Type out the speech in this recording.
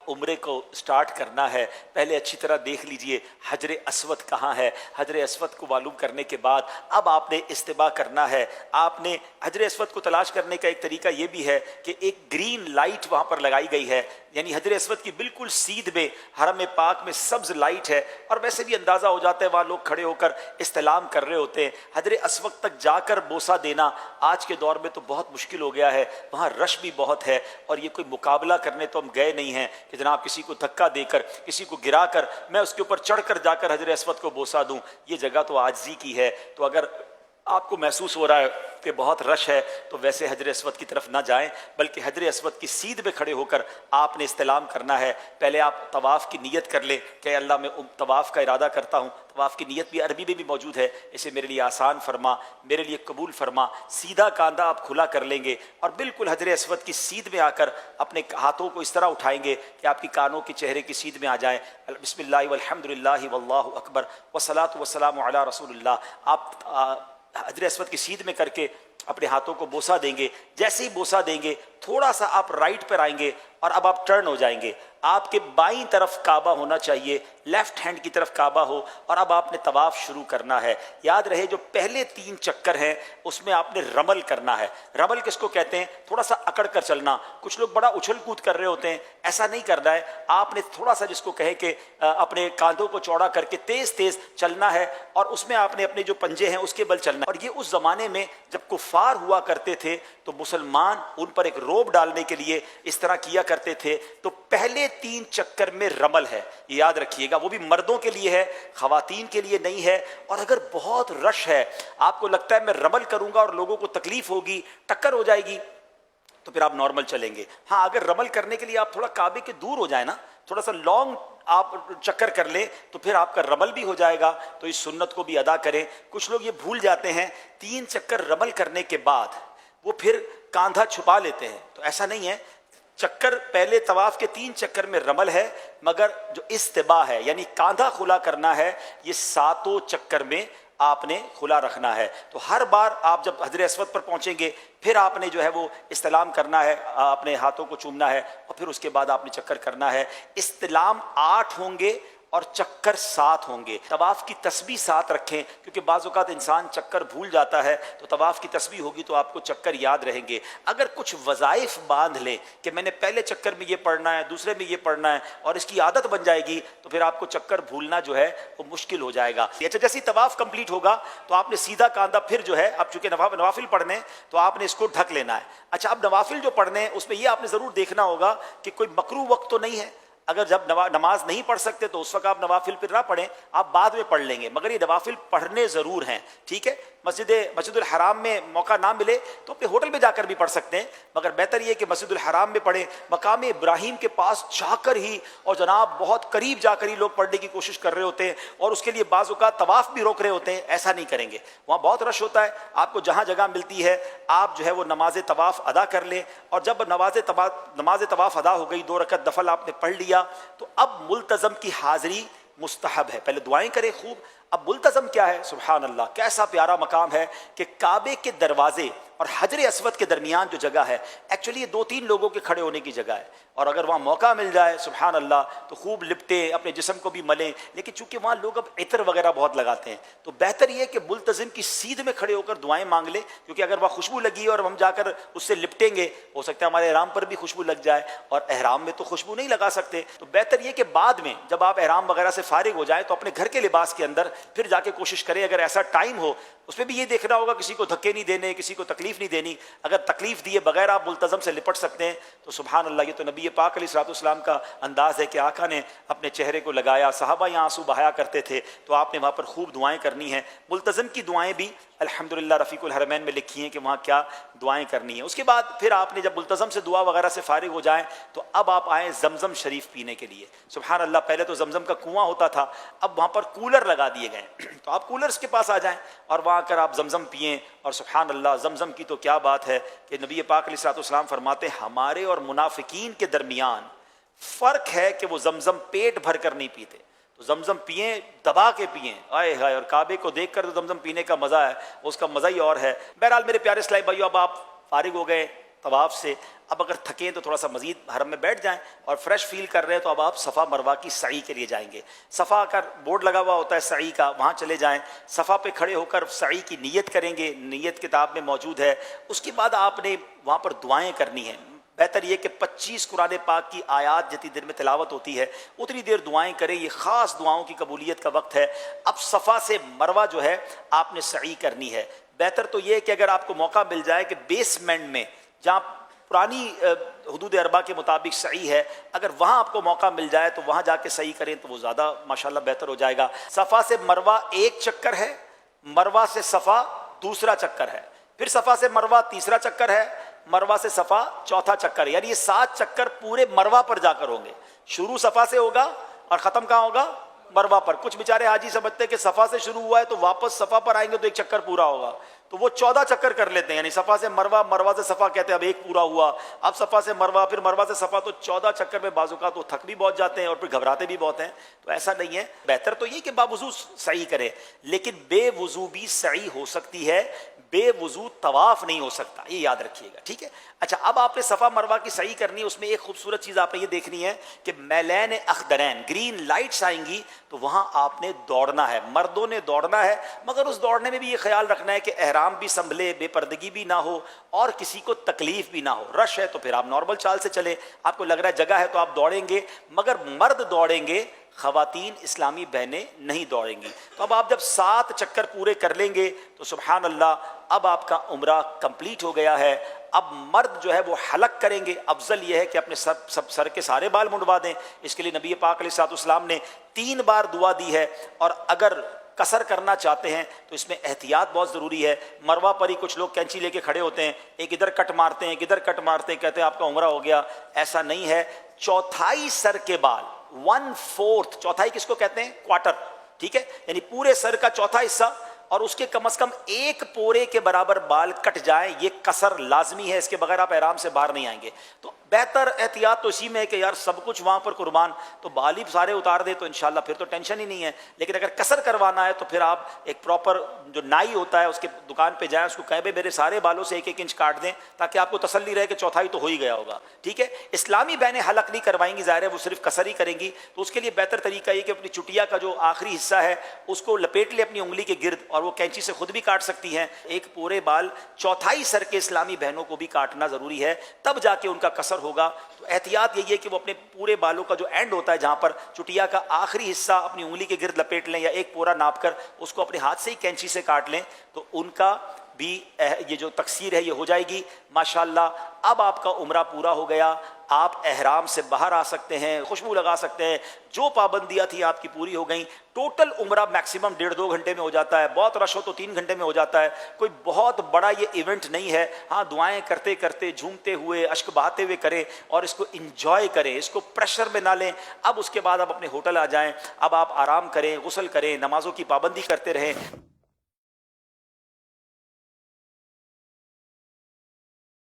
عمرے کو سٹارٹ کرنا ہے، پہلے اچھی طرح دیکھ لیجئے حجر اسود کہاں ہے۔ حجر اسود کو معلوم کرنے کے بعد اب آپ نے استباء کرنا ہے۔ آپ نے حجر اسود کو تلاش کرنے کا ایک طریقہ یہ بھی ہے کہ ایک گرین لائٹ وہاں پر لگائی گئی ہے، یعنی حجر اسود کی بالکل سیدھ میں حرم پاک میں سبز لائٹ ہے، اور ویسے بھی اندازہ ہو جاتا ہے وہاں لوگ کھڑے ہو کر استلام کر رہے ہوتے ہیں۔ حجر اسود تک جا کر بوسہ دینا آج کے دور میں تو بہت مشکل ہو گیا ہے، وہاں رش بھی بہت ہے، اور یہ کوئی مقابلہ کرنے تو ہم گئے نہیں ہیں کہ جناب کسی کو دھکا دے کر کسی کو گرا کر میں اس کے اوپر چڑھ کر جا کر حجر اسود کو بوسہ دوں، یہ جگہ تو عاجزی کی ہے۔ تو اگر آپ کو محسوس ہو رہا ہے کہ بہت رش ہے تو ویسے حجر اسود کی طرف نہ جائیں، بلکہ حجر اسود کی سیدھ میں کھڑے ہو کر آپ نے استلام کرنا ہے۔ پہلے آپ طواف کی نیت کر لیں کہ اللہ میں طواف کا ارادہ کرتا ہوں، طواف کی نیت بھی عربی میں بھی موجود ہے، اسے میرے لیے آسان فرما، میرے لیے قبول فرما۔ سیدھا کاندھا آپ کھلا کر لیں گے اور بالکل حجر اسود کی سیدھ میں آ کر اپنے ہاتھوں کو اس طرح اٹھائیں گے کہ آپ کی کانوں کے چہرے کی سیدھ میں آ جائیں۔ بسم اللہ والحمد للہ واللہ اکبر والصلاۃ والسلام علی رسول اللہ۔ آپ حجر اسود کی سیدھ میں کر کے اپنے ہاتھوں کو بوسہ دیں گے۔ جیسے ہی بوسہ دیں گے تھوڑا سا آپ رائٹ پر آئیں گے اور اب آپ ٹرن ہو جائیں گے۔ آپ کے بائیں طرف کعبہ ہونا چاہیے، لیفٹ ہینڈ کی طرف کعبہ ہو، اور اب آپ نے طواف شروع کرنا ہے۔ یاد رہے جو پہلے 3 چکر ہیں اس میں آپ نے رمل کرنا ہے۔ رمل کس کو کہتے ہیں؟ تھوڑا سا اکڑ کر چلنا۔ کچھ لوگ بڑا اچھل کود کر رہے ہوتے ہیں، ایسا نہیں کرنا ہے۔ آپ نے تھوڑا سا جس کو کہیں کہ اپنے کاندھوں کو چوڑا کر کے تیز تیز چلنا ہے، اور اس میں آپ نے اپنے جو پنجے ہیں اس کے بل چلنا ہے۔ اور یہ اس زمانے میں جب کفار ہوا کرتے تھے تو مسلمان ان پر ایک روب ڈالنے کے لیے اس طرح کیا کرتے تھے۔ تو پہلے 3 چکر میں رمل ہے، یہ یاد رکھیے گا، وہ بھی مردوں کے لیے ہے، خواتین کے لیے نہیں ہے۔ اور اگر بہت رش ہے، آپ کو لگتا ہے میں رمل کروں گا اور لوگوں کو تکلیف ہوگی، ٹکر ہو جائے گی، تو پھر آپ نارمل چلیں گے۔ ہاں اگر رمل کرنے کے لیے آپ تھوڑا کعبے کے دور ہو جائیں نا، تھوڑا سا لانگ آپ چکر کر لیں، تو پھر آپ کا رمل بھی ہو جائے گا۔ تو اس سنت کو بھی ادا کریں۔ کچھ لوگ یہ بھول جاتے ہیں، 3 چکر رمل کرنے کے بعد وہ پھر کاندھا چھپا لیتے ہیں، تو ایسا نہیں ہے۔ چکر پہلے طواف کے 3 چکر میں رمل ہے، مگر جو استباء ہے یعنی کاندھا کھلا کرنا ہے، یہ 7 چکر میں آپ نے کھلا رکھنا ہے۔ تو ہر بار آپ جب حجر اسود پر پہنچیں گے پھر آپ نے جو ہے وہ استلام کرنا ہے، اپنے ہاتھوں کو چومنا ہے، اور پھر اس کے بعد آپ نے چکر کرنا ہے۔ استلام 8 ہوں گے اور چکر 7 ہوں گے۔ طواف کی تسبیح 7 رکھیں، کیونکہ بعض اوقات انسان چکر بھول جاتا ہے، تو طواف کی تسبیح ہوگی تو آپ کو چکر یاد رہیں گے۔ اگر کچھ وظائف باندھ لیں کہ میں نے پہلے چکر میں یہ پڑھنا ہے، دوسرے میں یہ پڑھنا ہے، اور اس کی عادت بن جائے گی، تو پھر آپ کو چکر بھولنا جو ہے وہ مشکل ہو جائے گا۔ اچھا جیسے طواف کمپلیٹ ہوگا تو آپ نے سیدھا کاندھا پھر جو ہے، اب چونکہ نوافل پڑھنے ہیں تو آپ نے اس کو ڈھک لینا ہے۔ اچھا اب نوافل جو پڑھنے ہیں اس میں یہ آپ نے ضرور دیکھنا ہوگا کہ کوئی مکروہ وقت تو نہیں ہے۔ اگر جب نماز نہیں پڑھ سکتے تو اس وقت آپ نوافل پھر نہ پڑھیں، آپ بعد میں پڑھ لیں گے، مگر یہ نوافل پڑھنے ضرور ہیں، ٹھیک ہے۔ مسجد الحرام میں موقع نہ ملے تو اپنے ہوٹل میں جا کر بھی پڑھ سکتے ہیں، مگر بہتر یہ کہ مسجد الحرام میں پڑھیں، مقام ابراہیم کے پاس جا کر ہی، اور جناب بہت قریب جا کر ہی لوگ پڑھنے کی کوشش کر رہے ہوتے ہیں، اور اس کے لیے بعض اوقات طواف بھی روک رہے ہوتے ہیں، ایسا نہیں کریں گے۔ وہاں بہت رش ہوتا ہے، آپ کو جہاں جگہ ملتی ہے آپ جو ہے وہ نماز طواف ادا کر لیں، اور جب نماز طواف ادا ہو گئی، 2 رکعت نفل آپ نے پڑھ لیا، تو اب ملتزم کی حاضری مستحب ہے۔ پہلے دعائیں کریں خوب، اب ملتزم کیا ہے؟ سبحان اللہ، کیسا پیارا مقام ہے کہ کعبے کے دروازے اور حجر اسود کے درمیان جو جگہ ہے، ایکچولی یہ 2-3 لوگوں کے کھڑے ہونے کی جگہ ہے، اور اگر وہاں موقع مل جائے سبحان اللہ تو خوب لپٹیں، اپنے جسم کو بھی ملیں، لیکن چونکہ وہاں لوگ اب عطر وغیرہ بہت لگاتے ہیں، تو بہتر یہ کہ ملتزم کی سیدھ میں کھڑے ہو کر دعائیں مانگ لیں، کیونکہ اگر وہاں خوشبو لگی ہے اور ہم جا کر اس سے لپٹیں گے، ہو سکتا ہے ہمارے احرام پر بھی خوشبو لگ جائے، اور احرام میں تو خوشبو نہیں لگا سکتے۔ تو بہتر یہ کہ بعد میں جب آپ احرام وغیرہ سے فارغ ہو جائیں تو اپنے گھر کے لباس کے اندر پھر جا کے کوشش کریں، اگر ایسا ٹائم ہو اس میں بھی یہ دیکھنا ہوگا کسی کو دھکے نہیں دینے، کسی کو تکلیف نہیں دینی، اگر تکلیف دیے بغیر آپ ملتزم سے لپٹ سکتے ہیں تو سبحان اللہ، یہ تو نبی پاک علیہ الصلوۃ والسلام کا انداز ہے کہ آقا نے اپنے چہرے کو لگایا، صحابہ یہاں آنسو بہایا کرتے تھے، تو آپ نے وہاں پر خوب دعائیں کرنی ہیں۔ ملتزم کی دعائیں بھی الحمدللہ رفیق الحرمین میں لکھی ہیں کہ وہاں کیا دعائیں کرنی ہیں۔ اس کے بعد پھر آپ نے جب ملتزم سے دعا وغیرہ سے فارغ ہو جائیں تو اب آپ آئیں زمزم شریف پینے کے لیے۔ سبحان اللہ، پہلے تو زمزم کا کنواں ہوتا تھا، اب وہاں پر کولر لگا دیے گئے، تو آپ کولرز کے پاس آ جائیں اور وہاں کر آپ زمزم پئیں، اور سبحان اللہ زمزم کی تو کیا بات ہے کہ نبی پاک علیہ الصلوۃ والسلام فرماتے ہیں ہمارے اور منافقین کے درمیان فرق ہے کہ وہ زمزم پیٹ بھر کر نہیں پیتے، تو زمزم پئیں، دبا کے پئیں، آئے ہائے، اور کعبے کو دیکھ کر تو زمزم پینے کا مزہ ہے، اس کا مزہ ہی اور ہے۔ بہرحال میرے پیارے اسلامی بھائیو، اب آپ فارغ ہو گئے، طواف سے، اب اگر تھکیں تو تھوڑا سا مزید حرم میں بیٹھ جائیں، اور فریش فیل کر رہے ہیں تو اب آپ صفا مروہ کی سعی کے لیے جائیں گے۔ صفا کا بورڈ لگا ہوا ہوتا ہے سعی کا، وہاں چلے جائیں، صفا پہ کھڑے ہو کر سعی کی نیت کریں گے، نیت کتاب میں موجود ہے۔ اس کے بعد آپ نے وہاں پر دعائیں کرنی ہیں۔ بہتر یہ کہ 25 قرآن پاک کی آیات جتنی دیر میں تلاوت ہوتی ہے اتنی دیر دعائیں کریں، یہ خاص دعاؤں کی قبولیت کا وقت ہے۔ اب صفا سے مروہ جو ہے آپ نے سعی کرنی ہے۔ بہتر تو یہ کہ اگر آپ کو موقع مل جائے کہ بیسمنٹ میں جہاں پرانی حدود اربع کے مطابق سعی ہے، اگر وہاں آپ کو موقع مل جائے تو وہاں جا کے سعی کریں تو وہ زیادہ ماشاءاللہ بہتر ہو جائے گا۔ صفا سے مروہ ایک چکر ہے، مروہ سے صفا دوسرا چکر ہے، پھر صفا سے مروہ تیسرا چکر ہے، مروہ سے صفا چوتھا چکر ہے، یعنی یہ 7 چکر پورے مروہ پر جا کر ہوں گے۔ شروع صفا سے ہوگا اور ختم کہاں ہوگا؟ مروہ پر۔ کچھ بیچارے حاجی سمجھتے ہیں کہ صفا سے شروع ہوا ہے تو واپس صفا پر آئیں گے تو ایک چکر پورا ہوگا، تو وہ 14 چکر کر لیتے ہیں، یعنی صفا سے مروہ، مروہ سے صفا کہتے ہیں اب ایک پورا ہوا، اب صفا سے مروہ، پھر مروہ سے صفا، تو 14 چکر میں بعض اوقات وہ تھک بھی بہت جاتے ہیں اور پھر گھبراتے بھی بہت ہیں۔ تو ایسا نہیں ہے، بہتر تو یہ کہ باوضو سعی کرے، لیکن بے وضو بھی سعی ہو سکتی ہے، بے وضو طواف نہیں ہو سکتا، یہ یاد رکھیے گا، ٹھیک ہے۔ اچھا، اب آپ نے صفا مروہ کی سعی کرنی ہے، اس میں ایک خوبصورت چیز آپ نے یہ دیکھنی ہے کہ میلین اخضرین، گرین لائٹس آئیں گی تو وہاں آپ نے دوڑنا ہے، مردوں نے دوڑنا ہے، مگر اس دوڑنے میں بھی یہ خیال رکھنا ہے کہ احرام بھی سنبھلے، بے پردگی بھی نہ ہو اور کسی کو تکلیف بھی نہ ہو۔ رش ہے تو پھر آپ نارمل چال سے چلیں، آپ کو لگ رہا ہے جگہ ہے تو آپ دوڑیں گے، مگر مرد دوڑیں گے، خواتین اسلامی بہنیں نہیں دوڑیں گی۔ تو اب آپ جب 7 چکر پورے کر لیں گے تو سبحان اللہ، اب آپ کا عمرہ کمپلیٹ ہو گیا ہے۔ اب مرد جو ہے وہ حلق کریں گے، افضل یہ ہے کہ اپنے سر کے سارے بال منڈوا دیں، اس کے لیے نبی پاک علیہ الصلوۃ والسلام نے 3 بار دعا دی ہے، اور اگر قصر کرنا چاہتے ہیں تو اس میں احتیاط بہت ضروری ہے۔ مروہ پر ہی کچھ لوگ کینچی لے کے کھڑے ہوتے ہیں، ایک ادھر کٹ مارتے ہیں، ایک ادھر کٹ مارتے ہیں، کہتے ہیں آپ کا عمرہ ہو گیا، ایسا نہیں ہے۔ چوتھائی سر کے بال، 1/4، چوتھائی کس کو کہتے ہیں؟ کوارٹر، ٹھیک ہے، یعنی پورے سر کا چوتھا حصہ، اور اس کے کم از کم 1 پورے کے برابر بال کٹ جائیں، یہ قصر لازمی ہے، اس کے بغیر آپ احرام سے باہر نہیں آئیں گے۔ تو بہتر احتیاط تو اسی میں ہے کہ یار سب کچھ وہاں پر قربان، تو بال ہی سارے اتار دیں تو انشاءاللہ پھر تو ٹینشن ہی نہیں ہے۔ لیکن اگر قصر کروانا ہے تو پھر آپ ایک پراپر جو نائی ہوتا ہے اس کے دکان پہ جائیں، اس کو کہیں بھائی میرے سارے بالوں سے 1 انچ کاٹ دیں، تاکہ آپ کو تسلی رہے کہ چوتھائی تو ہو ہی گیا ہوگا، ٹھیک ہے۔ اسلامی بہنیں حلق نہیں کروائیں گی، ظاہر ہے وہ صرف قصر ہی کریں گی، تو اس کے لیے بہتر طریقہ یہ کہ اپنی چٹیا کا جو آخری حصہ ہے اس کو لپیٹ لے اپنی انگلی کے گرد، اور وہ کینچی سے خود بھی کاٹ سکتی ہیں۔ ایک پورے بال چوتھائی سر کے اسلامی بہنوں کو بھی کاٹنا ضروری ہے، تب جا کے ان کا قصر ہوگا۔ تو احتیاط یہی ہے کہ وہ اپنے پورے بالوں کا جو اینڈ ہوتا ہے جہاں پر چٹیا کا آخری حصہ اپنی انگلی کے گرد لپیٹ لیں، یا ایک پورا ناپ کر اس کو اپنے ہاتھ سے ہی کینچی سے کاٹ لیں، تو ان کا بھی یہ جو تقصیر ہے یہ ہو جائے گی ماشاءاللہ۔ اب آپ کا عمرہ پورا ہو گیا، آپ احرام سے باہر آ سکتے ہیں، خوشبو لگا سکتے ہیں، جو پابندیاں تھیں آپ کی پوری ہو گئیں۔ ٹوٹل عمرہ میکسیمم 1.5-2 گھنٹے میں ہو جاتا ہے، بہت رش ہو تو 3 گھنٹے میں ہو جاتا ہے، کوئی بہت بڑا یہ ایونٹ نہیں ہے۔ ہاں، دعائیں کرتے کرتے، جھومتے ہوئے، اشک بہاتے ہوئے کریں، اور اس کو انجوائے کریں، اس کو پریشر میں نہ لیں۔ اب اس کے بعد آپ اپنے ہوٹل آ جائیں، اب آپ آرام کریں، غسل کریں، نمازوں کی پابندی کرتے رہیں۔